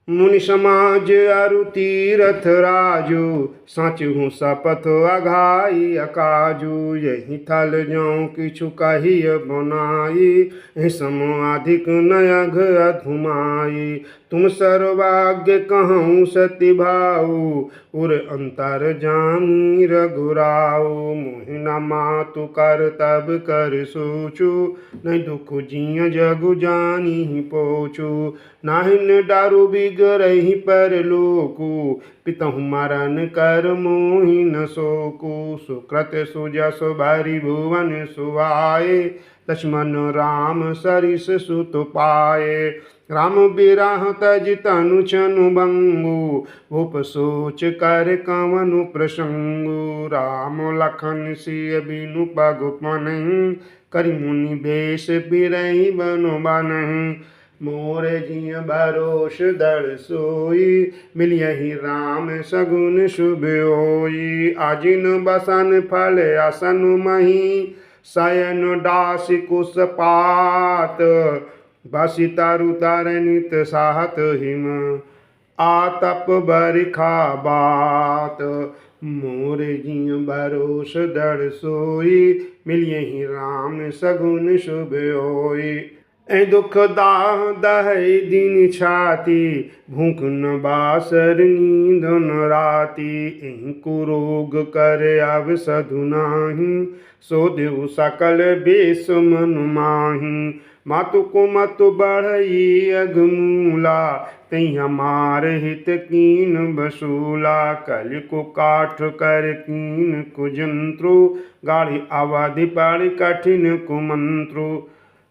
मुनि समाज अरु तीरथ राजू, साचहु सपथ अघाई अकाजू। यही थल जाऊँ किछु कहिय बनाई, एहि सम अधिक नयघ अधुमाई। तुम सर्वज्ञ कहूँ सति भाऊ, उर अंतर जानी रघुराऊ। मोहि न मातु कर तब कर सोचू, नहीं दुख जिय जगु जानी पोचू। नाहिन डारू बिगरहि पर लोकु, पितहु मरण कर मोहि न सोकु। सुकृत सुजस भरि भुवन सुहाए, लक्ष्मण राम सरिस सुत पाए। राम बिरह तज तनु छनु बंगु, भूप सोच कर कवनु प्रसंगु। राम लखन सिय बिनु पगुपनहि, करि मुनि भेष बिरहि बनु बनहि। मोर जिय भरोस दर सोई, मिलियहि राम सगुन शुभ होई। आजिन बसन फल असन मही, शयन दासी कुश पात। बसी तरु तरनित साहत हिम, आतप बरिखा बात। मोर जिय भरोस दर सोई, मिलियहि राम सगुन शुभ होई। ऐ दुख दाह दहै दिन छाती, भूख न बासर नींद न राती। एहि कुरोग कर अब सधु नाही, सो देव सकल बेस मन माही। मातु कुमतु बढ़ई अगमूला, तई हमार हित कीन बसूला। कलि को काठ कर कीन कुजंत्रु, गाढ़ी अवधि पड़ कठिन कुमंत्रु।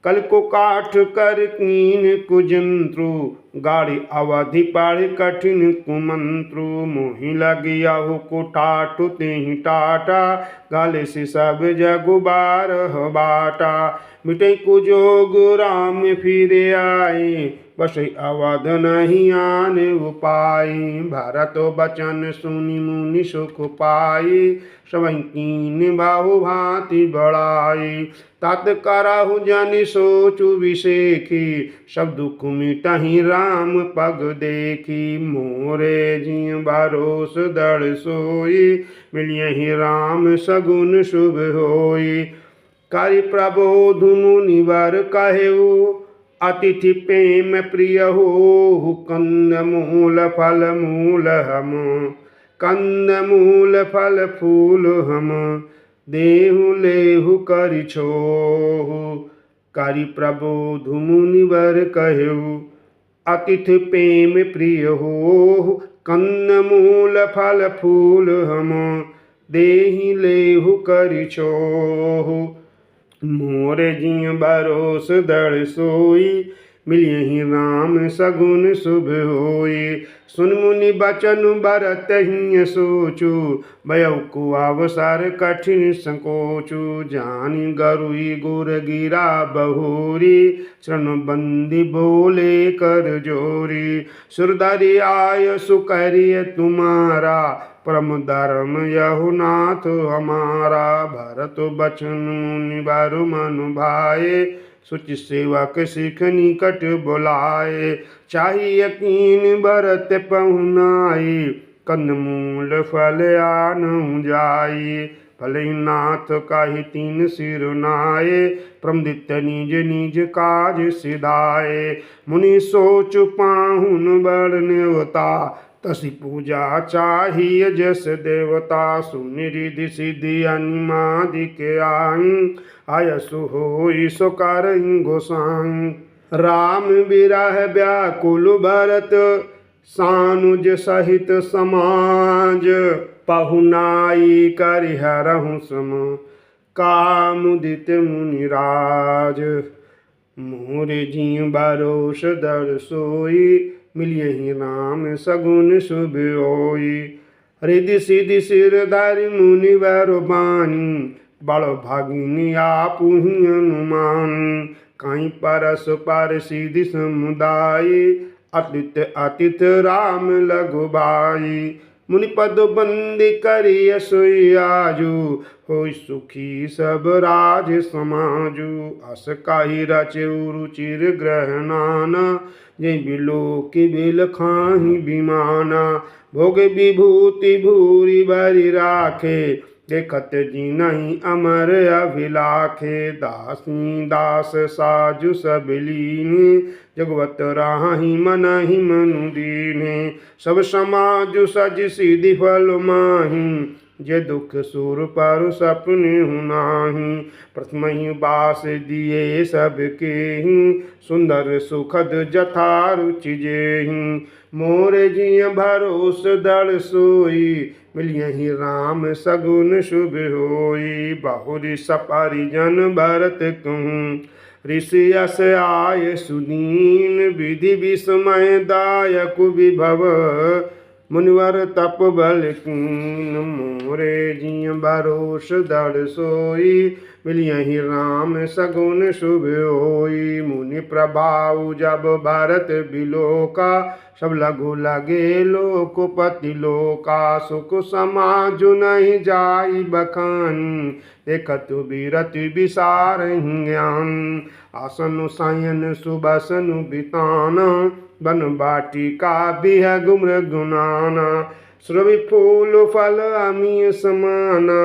कल को काठ कर कीन कुजंत्रु, गाढ़ी अवधि पड़ कठिन कुमंत्रु। मोहि लगियहु कुठाटु तेहि टाटा, गाले से सब जगु बारह बाटा। मिटै कुजोग राम फिर आए, बसै अवध नहीं आने उपाय। भरत बचन सुनि मुनि सुख पाई, सबहि कीन बाहु भांति बढ़ाई। तात करहु जनि सोचु विसेखी, सब दुख मिटहि राम पग देखी। मोरे जिय भरोस दर सोई, मिलियहि राम सगुन शुभ होई। करि प्रबोध मुनि वर कहेउ, अतिथि प्रेम प्रिय होहु। कंद मूल फल मूल हम, कंद मूल फल फूल हम। देहु लेहु करि छोहु, करि प्रबोध मुनि वर कहेउ। अतिथि प्रेम प्रिय होहु, कंद मूल फल फूल हम। देहि लेहु करि छोहु। मोर जिय भरोस दर सोई, मिलियहि राम सगुन शुभ होई। सुन मुनि बचन भरत हिय सोचु, भयउ को अवसर कठिन संकोचु। जानि गरुई गुर गिरा बहुरी, शरण बंदी बोले कर जोरी। सुरधरि आय सुकरिय तुम्हारा, परम धर्म यहु नाथ हमारा। भरत बचन मुनि बर मन भाए, सुचि सेवक सिख निकट बुलाए। चाहिए कीन भरत पहुनाई, कंद मूल फल आनहु जाई। भले नाथ काहि तीन सिर नाये, प्रमदित निज निज काज सिधाए। मुनि सोच पाहुन बड़ नेवता, तसी पूजा चाहिए जस देवता। सुनि रिधि सिद्धि अनिमादिक आई, आयसु होई सो करहिं गोसाई। राम बिरह व्याकुल भरत, सानुज सहित समाज। पहुनाई करिहरहु सम, कामुदित मुनिराज। मोर जिय भरोस दर सोई, मिलियहि राम सगुन शुभ होई। रिधि सिधि सिर धरि मुनि वर बानी, बड़ भागिनी आपुहि अनुमानी। काई परस पर सिधि समुदायी, अतिथ अतिथ राम लघु भाई। मुनि पद बंदी करिय सोई आजू, होई सुखी सब राज समाजू। अस काहि रचेउ रुचिर ग्रह नाना, जे बिलो की बिल खाही बिमाना भोग विभूति भूरी भरी राखे देखत जी नहीं अमर अभिलाखे दासी दास साजु सब लीने जगवत राही मन ही मनु दीने सब समाज सज सिद्धि फल माही जे दुख सुर पर सपने हुनाही प्रथम ही बास दिए सबके ही सुंदर सुखद जथा रुचि जेहि मोर जिय भरोस दड़ सोई मिलियहि राम सगुन शुभ होई बहुरी सपारी जन भरत कहूँ ऋषि अस आय सुदीन विधि विस्मय दायक विभव मुनिवर तप बल कीन मोरे जिय भरोस दड़ सोई मिलियहि राम सगुन शुभ होई मुनि प्रभाव जब भरत बिलोका सब लघु लगे लोकपति लोका सुख समाजु नहीं जाई बखानी देखत बिरत विसार ज्ञान आसन सायन सुबसनु बिताना बन बाटिका बिह गुम्र गुनाना श्रवि फूल फल अमीय समाना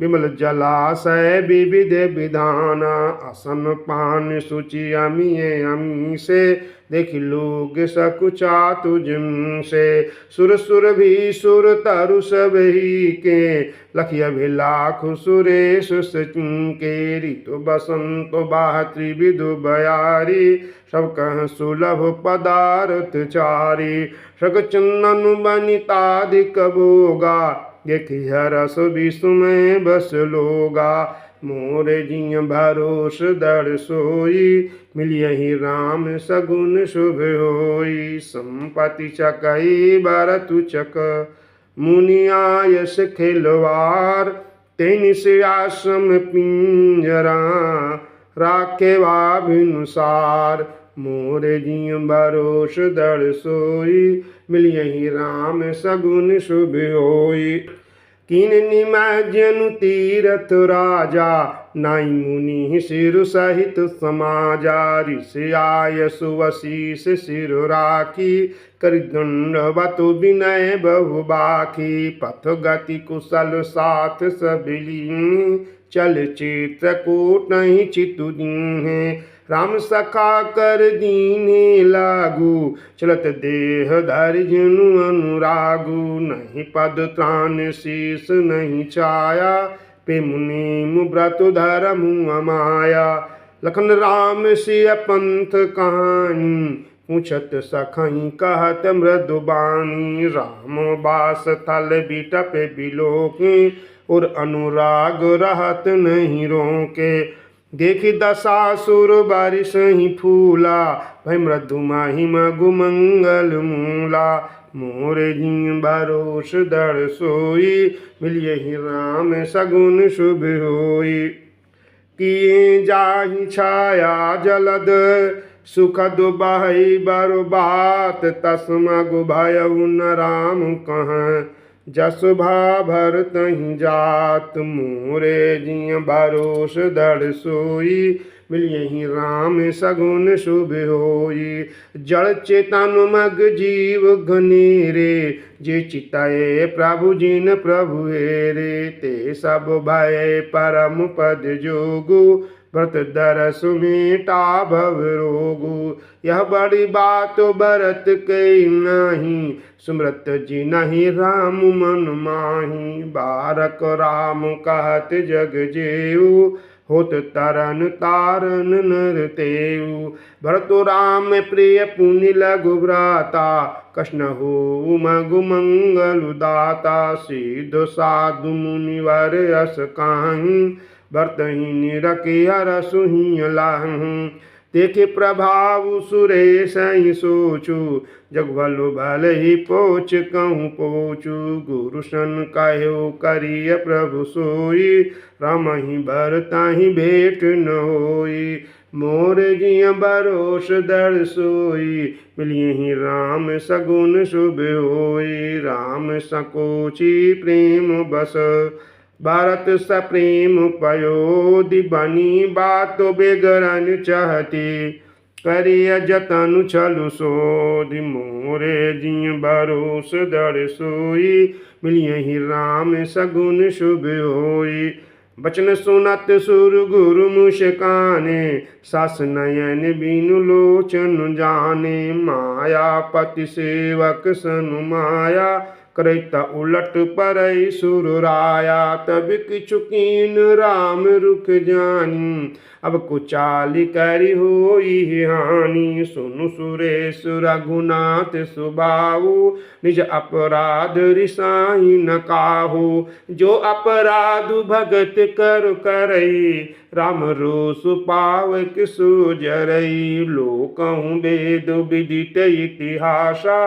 विमल जलाशय विविध विधाना आसन पान सूचि अमीय अमी से देख लोग सकुचा तुझम से सुर सुर भी सुर तरु सब ही के लखिया भी लाख सुरेश सचिन के ऋतु बसंत बाह त्रिविधु बयारी सब कह सुलभ पदार्थ चारी सग चंदन बनिताधिक भोगा देखी रस विस्मय बस लोगा मोरे जिय भरोस दड़ सोई मिलियहि राम सगुन शुभ होई संपत्ति चकई बरतु चक मुनि आयस खिलवार तेनि से आश्रम पिंजरा राखे वाभिनुसार मोरे जिय भरोस दड़ सोई मिलियहि राम सगुन शुभ होई किन निमज्जनु तीरथ राजा नाई मुनि सिर सहित समाजा ऋषि आय सुवशीष सिर राखी कर दंडवत विनय बहु बाखी पथ गति कुशल साथ सबलीन चल चित्रकूट नहीं चितु दीन्हे राम सखा कर दीने लागू चलत देह धरि जनु अनुरागु नहीं पद त्राण शीस नहीं छाया पे मुनि व्रत धर्म अमाया लखन राम सिय पंथ कहानी पूछत सखई कहत मृदुबानी राम बास थल बिटप बिलोकी और अनुराग रहत नहीं रोके देखी दशासुर बारिश ही फूला भय मृदु महिमा गुमंगल मूला मोरे जिय भरोस दड़ सोई मिलियहि राम सगुन शुभ होई किए जाहि छाया जलद सुखद बहई बरबात तस्मग भयउ न राम कहाँ जस भर तहि जात मोरे जिय भरोस दड़ सोई मिलियहि राम सगुन शुभ होई जड़ चेतन मग जीव घनेरे जे चिताए प्रभु जिन प्रभु हेरे ते सब भय परम पद जोगु व्रत दरस मेटा भव रोगु यह बड़ी बात भरत कई नहीं सुमरत जी नहीं राम मन माही बारक राम कहत जग जेऊ होत तरन तारन नर तेऊ भरत राम प्रिय पुनि लघु भ्राता कृष्ण हो मगु मंगल दाता सिद्ध साधु मुनिवर यस काहू भरतहि निरखि हरसु हिय लाहू देखे प्रभाव सुरेश ही सोचू जग भलो भल ही पोच कहूँ पोचू गुरु सन कहो करिय प्रभु सोई राम ही भरता ही भेंट न होई मोर जिय भरोस दड़ सोई मिलियहि राम सगुन शुभ होई राम सकोची प्रेम बस भारत सप्रेम पयोधि बनी बात बेगरन चाहती करिय जतन छलु सोधि मोरे जिय भरोस दर सोई मिलियहि राम सगुन शुभ होई बचन सुनत सुर गुरु मुस्काने सास नयन बिनु लोचन जाने मायापति सेवक सनु माया करैता उलट परई सुरराया तब किछु कीन राम रुख जानी अब कुचाली करी होई हानि सुनु सुरेश रघुनाथ सुबाहु निज अपराध रिसाई न काहू जो अपराध भगत कर करई राम रोष पावक सुजरई लोकहु वेद विदित इतिहासा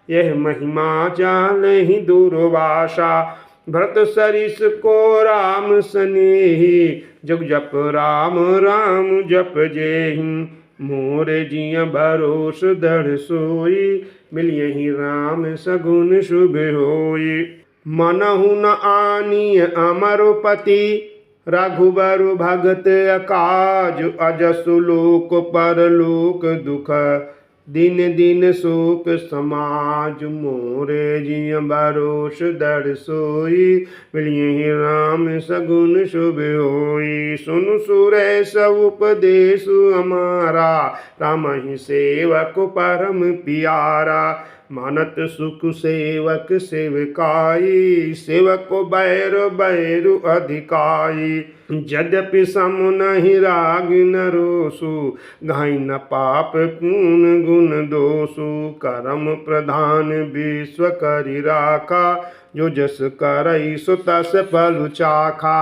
यह महिमा जानहि दुर्वासा भरत सरिस को राम स्नेही जग जप राम राम जप जेहि मोरे जिय भरोस दृढ़ सोई मिलियहि राम सगुन शुभ होई मनहु न आनिय अमरपति रघुबर भगत अकाज अजसु लोक परलोक दुख दिन दिन शोक समाज मोरे जिय भरोस दृढ़ सोई मिलियहि राम सगुन शुभ होई सुनु सुरेश उपदेश हमारा राम ही सेवक परम प्यारा मानत सुख सेवक सेवकाई सेवक बैर बैरु अधिकाई यद्यपि सम नहीं राग न रोसु घाई न पाप पूर्ण गुण दोषु कर्म प्रधान विश्व करि राखा जो जस करई सो तस फल चाखा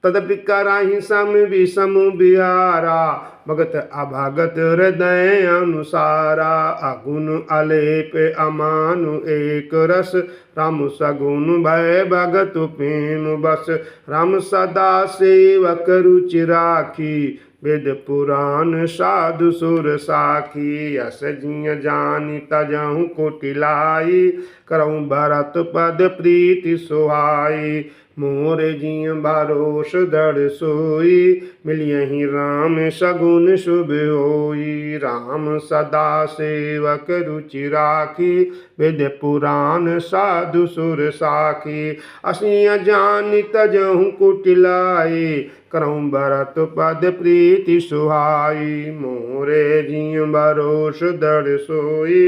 तदपि कराहि सम विषम बिहारा भगत अभागत हृदय अनुसारा अगुण अलेप अमानु एक रस राम सगुण भय भगत प्रेम बस राम सदा सेवक रुचि राखी वेद पुराण साधु सुर साखी अस जिय जानी तजहु कोटिलाई करऊँ भरत पद प्रीति सुहाई मोरे जिय भरोस दृढ़ सोई मिलियहि राम सगुन शुभ होई राम सदा सेवक रुचि राखी वेद पुराण साधु सुर साखी असिय जानि तजहु कुटिलाई करऊँ भरत पद प्रीति सुहाई मोरे जिय भरोस दृढ़ सोई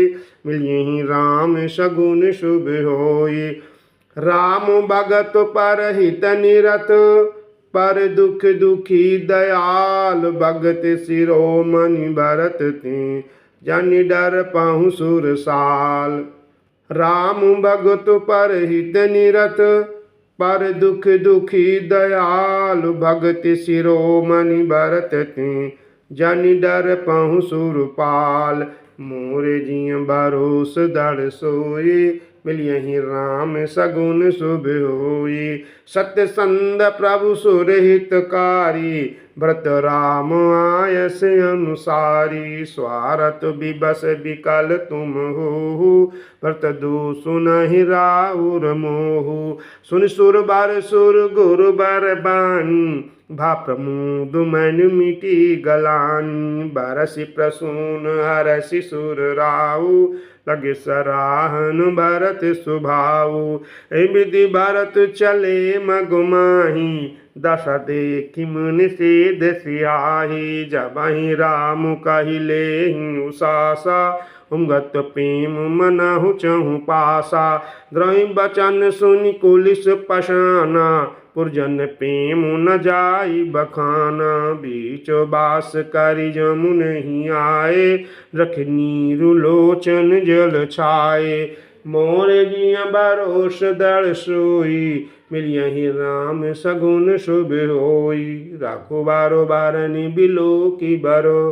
मिलियहि राम सगुन शुभ होई राम भगत पर हित निरत पर दुख दुखी दयाल भगत शिरोमणि भरत ते जनि डर पाहु सुरसाल राम भगत पर हित निरत पर दुख दुखी दयाल भगत शिरोमणि भरत ते जनि डर पाहु सुरपाल मोरे जिय भरोस दृढ़ सोई मिलियहि राम सगुन शुभ होई सत्य संद प्रभु सुरहितकारी व्रत राम आयस अनुसारी स्वार्थ विबस विकल तुम हो व्रत दोषु नहि राउर मोहु सुन सुर बर सुर गुरु बर बानी भा प्रमोद मन मिटी गलानी बरसि प्रसून हरसि सुर राहु लगे सराहन भरत सुभाऊ विधि भरत चले मगुमाही दशा देखि मुनि सिद्ध सियाही जबहि राम कहिले उसासा उमगत प्रेम मनहु चहु पासा द्रहि बचन सुनि कुलिस पशाना पुरजन प्रेम न जाई बखाना बीच बास करि जमुन ही आए रख नीरु लोचन जल छाए मोरे जिय भरोस दृढ़ सोई मिलियहि राम सगुन शुभ होई राखो बारो बारनि बिलो की बरो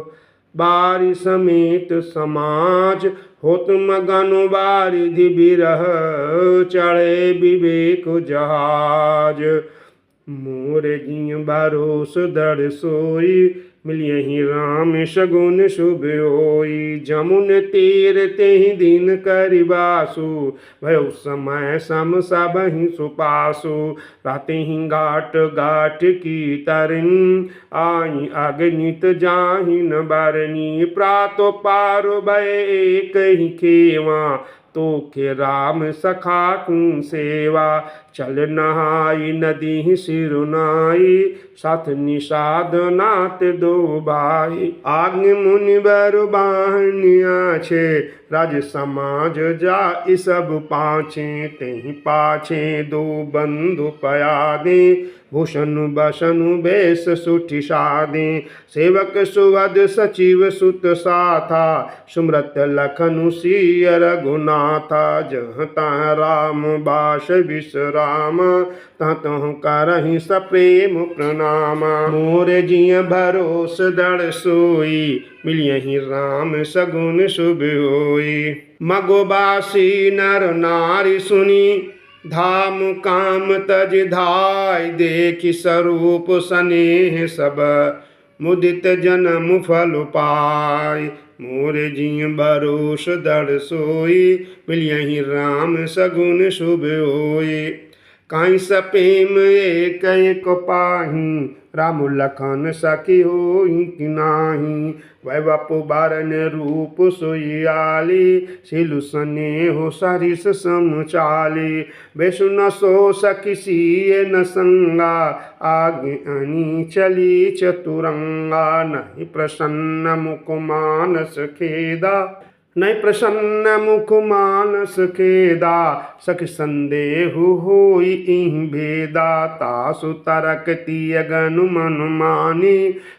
बारी समेत समाज होत मगन बारिधि बिरह चढ़े विवेक जहाज मोरे जिय भरोस दृढ़ सोई मिलियहि राम सगुन शुभ होई। जमुन तीर तेहि दिन करिबासु, भयो समय सम सबहि सुपासु। रहतेहि घाट घाट की तरिन, आई अगणित जाहि न बरनी। प्रातो पार भय एक ही खेवा, तो के राम सखा तुम सेवा। चल नहाई नदी सिरुनाई, साथ निषाद नाथ दो भाई। आज्ञ मुनि बर बाहनिया छे, राज समाज जा सब पाछे। तेहि पाछे दो बंधु पयादे, भूषण बसन बेश सुठि सादे। सेवक सुवद सचिव सुत साथा, सुमरत लखनु सिय रघुनाथा। जहाँ तहाँ राम बास विश्राम, तहाँ तहाँ करहि सप्रेम प्रणाम। मोर जिय भरोस दृढ़ सोई, मिलियहि राम सगुन शुभ होई। मगोबासी नर नारी सुनी, धाम काम तज धाय। देखि स्वरूप स्नेह सब, मुदित जन्म फल पाय। मोर जिय भरोस दृढ़ सोई, मिलियहि राम सगुन शुभ होई। काई सपेम एक एक पाही, राम लखन सखी होई कि नाही। वै बपु बारन रूप सोयाली, सिलु स्नेह सरिस सम चाली। बेसु न सो सखी सिय न संगा, आगे अनी चली चतुरंगा। नहीं प्रसन्न मुख मानस खेदा, नहीं प्रसन्न मुख मानस खेदा। सखी संदेह होई इहि भेदा, तासु तरक तिय गनु मन मानी।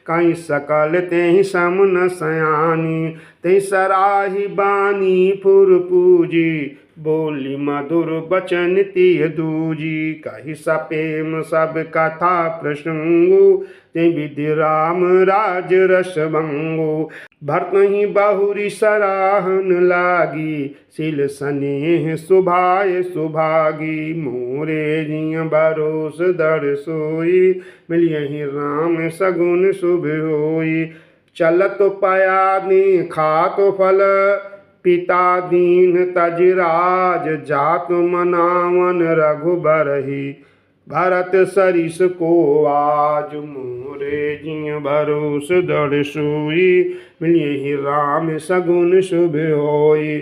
कहीं सकल तेहि सम न सयानी, तेहि सराही बानी फुर पूजी। बोली मधुर बचन तिय दूजी, कही सपेम सब कथा प्रसंगु। ते विधि राम राज रस भंगु, भरतहि बहुरी सराहन लागी। सिल स्नेह सुभाय सुभागी, मोरे जिय भरोस दृढ़ सोई। मिलियहि राम सगुन शुभ होई। चलत पयादि खात फल, पिता दीन तज राज। जात मनावन रघुबरहि, भरत सरिस को आज। मोरे जिय भरोस दृढ़ सोई, मिलियहि राम सगुन शुभ होई।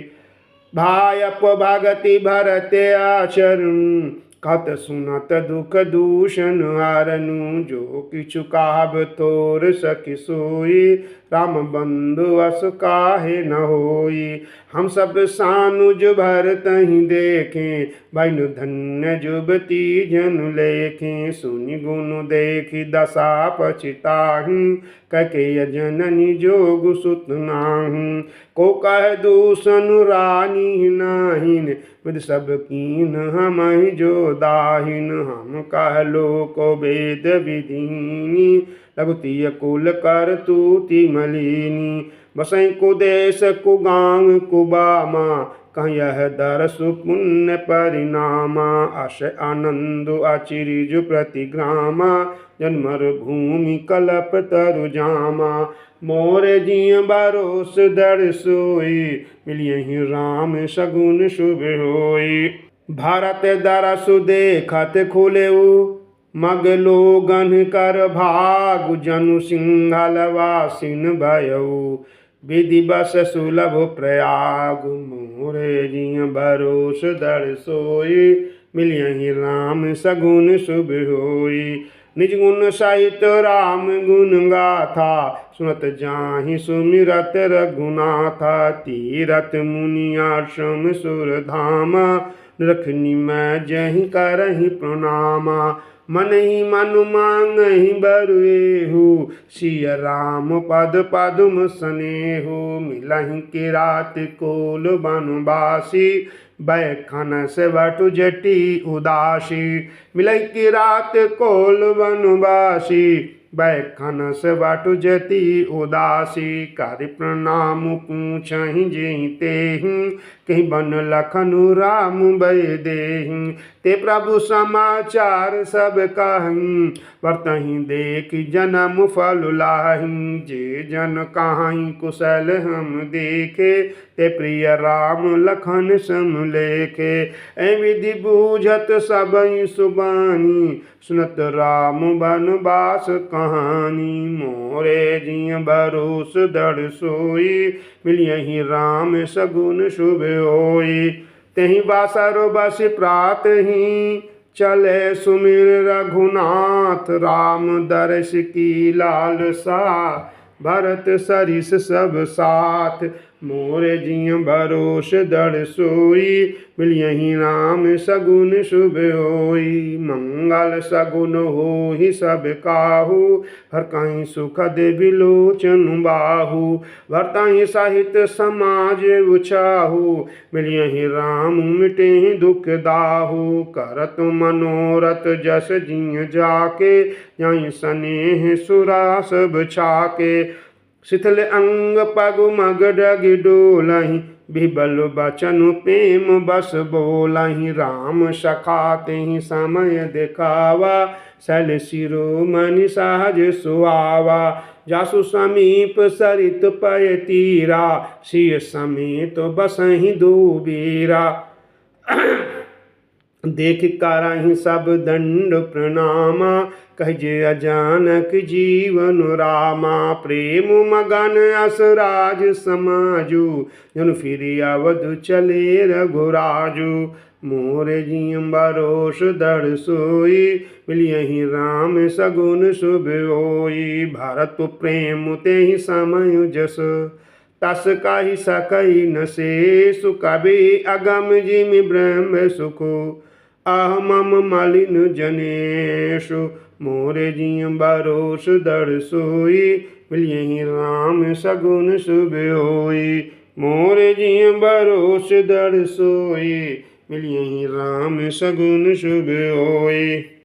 भायप भगति भरत आचरण, कत सुनत दुख दूषण हरनु। जो किछु काब तोर सखी सोई, राम बंधु अस काहे न होई। हम सब सानुज भरतहि देखें, बैनु धन्य जुबती जनु लेखें। सुनि गुण देखि दशा पछिताहि, कके जननी जोग सुत नाहि। को कह दूषण रानी नाहिन, विद सब कीन हमहि जो दाहिन। हम कह लोक वेद विधीनी, लघुतिय कुल कर तूति मलिनी। बसै कुदेश कुगांव कुबामा, कह दरसु पुण्य परिणामा। अश आनंद अचिरिज प्रतिग्रामा, जन्मर भूमि कलप तरु जामा। मोर जिय भरोस दृढ़ सोई, मिलियहि राम सगुन शुभ होई। भरत दरसु देखत खुलेउ, मग लोगन कर भागु। जनु सिंहल वासिन भयउ, विधि बस सुलभ प्रयाग। मोरे जिय भरोस दृढ़ सोई, मिलियहि राम सगुन शुभ होई। निज गुण सहित राम गुण गाथा, सुनत जाहि सुमिरत रघुनाथा। तीरथ मुनि आश्रम सुर धामा, रखनी मैं जहि करहि प्रणामा। मन ही मन मांगहि बर एहु, सिय राम पद पदुम स्नेहु। मिलहि किरात कोल बनवासी, बैखन से बटु जटी उदासी। मिलहि किरात कोल बनवासी, बैखन से बटु जति उदासी। करि प्रणाम पूछहि जेहि तेहि, कहीं बन लखनु राम भय देहि ते प्रभु समाचार सब कहं वर्तहि देख जन्म फल लाहि जे जन कहाहीं कुशल हम देखे ते प्रिय राम लखन सम लेखे ऐ विधि बूझत सबई सुबानी सुनत राम बनवास कहानी मोरे जिय भरोस दृढ़ सोई मिलियहि राम सगुन शुभ होई तेहि बासरो बस प्रात ही चले सुमिर रघुनाथ राम दर्श की लालसा भरत सरिस सब साथ मोरे जिय भरोस दृढ़ सोई मिलियहि राम सगुन शुभ होई मंगल सगुन होहि सब काहू हर कहीं सुखद विलोचन बाहू भरतहि सहित समाज उछाहू मिलियहि राम मिटे दुख दाहू करत मनोरथ जस जिय जाके यहीं स्नेह सुरा सब छाके शिथिल अंग पगु मग डग डोलहि बिबल बचन प्रेम बस बोलहि राम सखा तेहि समय देखावा सल शिरोमणि सहज सुहावा जासु समीप सरित पय तीरा सिय समेत बसहि दो बीरा देख करहि सब दंड प्रणामा कहिजे अजानक जीवन रामा प्रेम मगन असराज समाजू जन फिरि अवधु चले रघुराजू मोरे जिय भरोस दृढ़ सोई मिलियहि राम सगुन शुभ होई भरत प्रेम तेहि समय जस तस कहि सकई न शेषु कवि अगम जिमि ब्रह्म सुखो अहमम मलिन जनेषु मोरे जिय भरोस दृढ़ सोई मिलियहि राम सगुन शुभ होई मोरे जिय भरोस दृढ़ सोई मिलियहि राम सगुन शुभ होई।